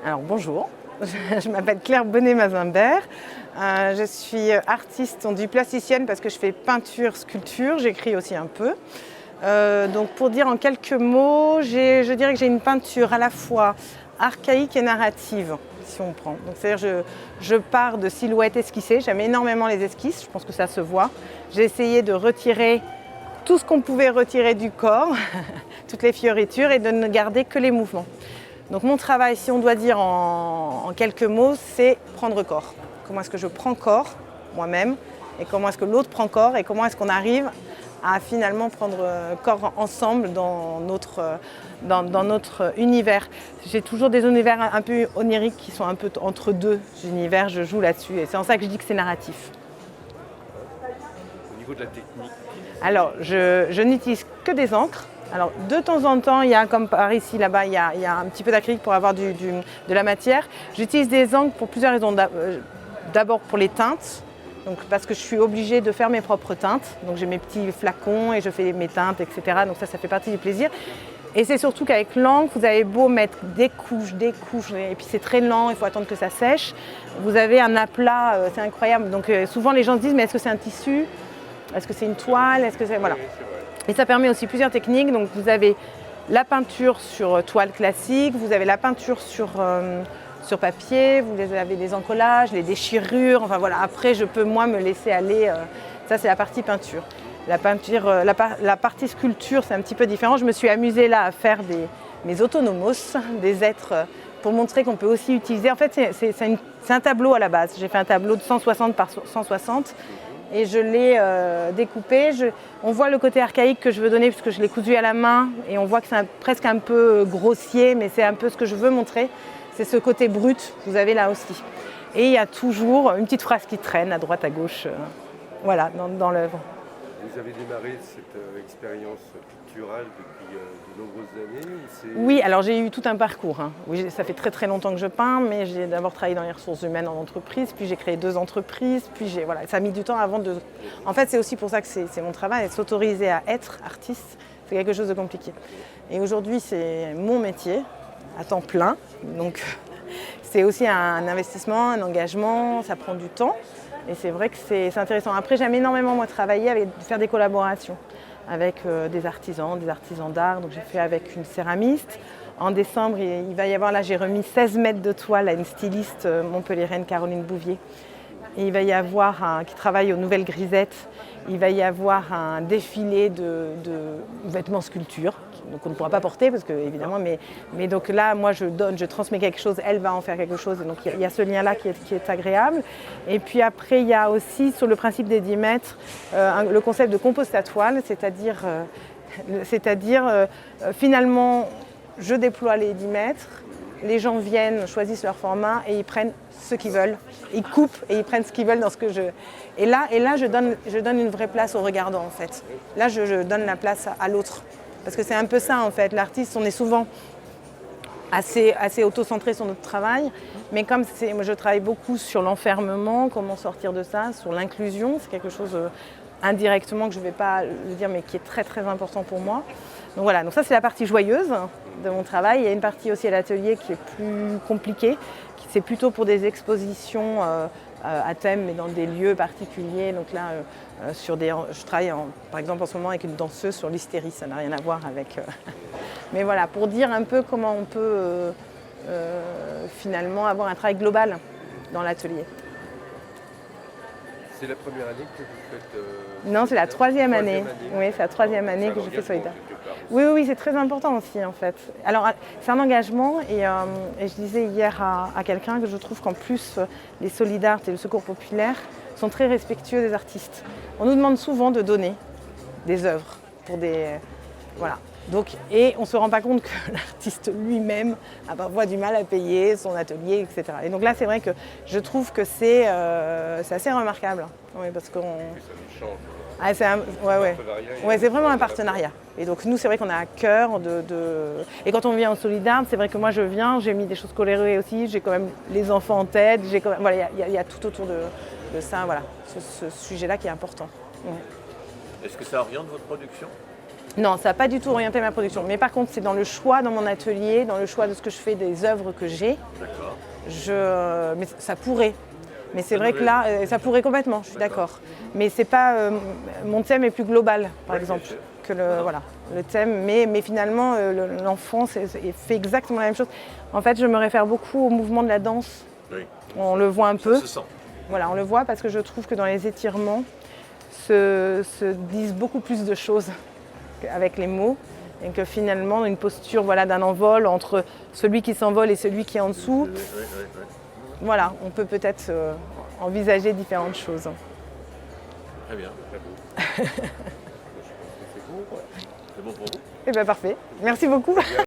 Alors bonjour, je m'appelle Claire Bonnet-Mazimbert. Je suis artiste, on dit plasticienne parce que je fais peinture, sculpture, j'écris aussi un peu. Donc pour dire en quelques mots, je dirais que j'ai une peinture à la fois archaïque et narrative, si on prend. Donc c'est-à-dire je pars de silhouettes esquissées, j'aime énormément les esquisses, je pense que ça se voit. J'ai essayé de retirer tout ce qu'on pouvait retirer du corps, toutes les fioritures, et de ne garder que les mouvements. Donc mon travail, si on doit dire en quelques mots, c'est prendre corps. Comment est-ce que je prends corps, moi-même, et comment est-ce que l'autre prend corps, et comment est-ce qu'on arrive à finalement prendre corps ensemble dans notre univers. J'ai toujours des univers un peu oniriques qui sont un peu entre deux univers, je joue là-dessus, et c'est en ça que je dis que c'est narratif. Au niveau de la technique? Alors, je n'utilise que des encres. Alors, de temps en temps, il y a, comme par ici, là-bas, il y a un petit peu d'acrylique pour avoir de la matière. J'utilise des encres pour plusieurs raisons. D'abord pour les teintes, donc parce que je suis obligée de faire mes propres teintes. Donc j'ai mes petits flacons et je fais mes teintes, etc. Donc ça fait partie du plaisir. Et c'est surtout qu'avec l'encre, vous avez beau mettre des couches, et puis c'est très lent, il faut attendre que ça sèche. Vous avez un aplat, c'est incroyable. Donc souvent les gens se disent, mais est-ce que c'est un tissu? Est-ce que c'est une toile? Est-ce que c'est... Voilà. Et ça permet aussi plusieurs techniques. Donc vous avez la peinture sur toile classique, vous avez la peinture sur papier, vous avez des encollages, les déchirures. Enfin voilà, après je peux moi me laisser aller. Ça c'est la partie peinture. La partie sculpture, c'est un petit peu différent. Je me suis amusée là à faire mes autonomos, des êtres, pour montrer qu'on peut aussi utiliser. En fait c'est un tableau à la base. J'ai fait un tableau de 160 par 160. Et je l'ai découpé. On voit le côté archaïque que je veux donner puisque je l'ai cousu à la main et on voit que c'est presque un peu grossier, mais c'est un peu ce que je veux montrer. C'est ce côté brut que vous avez là aussi. Et il y a toujours une petite phrase qui traîne à droite, à gauche, voilà, dans l'œuvre. Vous avez démarré cette expérience picturale depuis de nombreuses années Oui, alors j'ai eu tout un parcours. Hein. Oui, ça fait très très longtemps que je peins, mais j'ai d'abord travaillé dans les ressources humaines en entreprise, puis j'ai créé 2 entreprises, puis voilà, ça a mis du temps avant de... En fait, c'est aussi pour ça que c'est mon travail, s'autoriser à être artiste, c'est quelque chose de compliqué. Et aujourd'hui, c'est mon métier, à temps plein, donc c'est aussi un investissement, un engagement, ça prend du temps. Et c'est vrai que c'est intéressant. Après, j'aime énormément moi travailler, faire des collaborations avec des artisans d'art. Donc j'ai fait avec une céramiste. En décembre, il va y avoir, là j'ai remis 16 mètres de toile à une styliste montpelliéraine, Caroline Bouvier. Et il va y avoir, qui travaille aux Nouvelles Grisettes, il va y avoir un défilé de vêtements sculpture, donc on ne pourra pas porter parce que évidemment, mais donc là moi je transmets quelque chose, elle va en faire quelque chose, et donc il y a ce lien-là qui est agréable. Et puis après il y a aussi sur le principe des 10 mètres le concept de compost à toile, c'est-à-dire finalement je déploie les 10 mètres, les gens viennent, choisissent leur format et ils prennent ce qu'ils veulent. Ils coupent et ils prennent ce qu'ils veulent dans ce que je... Et là je donne une vraie place au regardant en fait. Là je donne la place à l'autre. Parce que c'est un peu ça en fait. L'artiste, on est souvent assez auto-centré sur notre travail. Mais comme moi je travaille beaucoup sur l'enfermement, comment sortir de ça, sur l'inclusion, c'est quelque chose indirectement que je ne vais pas le dire mais qui est très très important pour moi. Donc voilà, donc ça c'est la partie joyeuse de mon travail. Il y a une partie aussi à l'atelier qui est plus compliquée, c'est plutôt pour des expositions à thème, mais dans des lieux particuliers. Donc là, je travaille par exemple en ce moment avec une danseuse sur l'hystérie, ça n'a rien à voir avec... Mais voilà, pour dire un peu comment on peut finalement avoir un travail global dans l'atelier. C'est la première année que vous faites Non, c'est la 3e année. Oui, c'est la 3e année que je fais Solidaire. Oui, c'est très important aussi en fait. Alors, c'est un engagement et je disais hier à quelqu'un que je trouve qu'en plus, les Solidartes et le Secours populaire sont très respectueux des artistes. On nous demande souvent de donner des œuvres pour des... Voilà. Donc, et on ne se rend pas compte que l'artiste lui-même a parfois du mal à payer son atelier, etc. Et donc là, c'est vrai que je trouve que c'est assez remarquable. Oui, parce qu'on... Ça nous change. Ah, c'est vraiment un partenariat. Et donc nous, c'est vrai qu'on a à cœur Et quand on vient en Solidarite, c'est vrai que moi je viens, j'ai mis des choses colorées aussi, j'ai quand même les enfants en tête, voilà, il y a tout autour de ça, voilà, ce sujet-là qui est important. Est-ce que ça oriente votre production ? Non, ça n'a pas du tout orienté ma production. Mais par contre, c'est dans le choix, dans mon atelier, dans le choix de ce que je fais, des œuvres que j'ai. D'accord. Mais ça pourrait. Mais c'est vrai que là, ça pourrait complètement, je suis d'accord. Mais c'est pas. Mon thème est plus global, par exemple, que le thème. Mais finalement, l'enfant fait exactement la même chose. En fait, je me réfère beaucoup au mouvement de la danse. Oui. On le voit un peu. Ça se sent. Voilà, on le voit parce que je trouve que dans les étirements se disent beaucoup plus de choses avec les mots. Et que finalement, une posture d'un envol entre celui qui s'envole et celui qui est en dessous. Oui. Voilà, on peut peut-être envisager différentes choses. Très bien. Très beau. Je pense que c'est bon. C'est bon pour vous? Eh bien, parfait. Merci beaucoup. Bien.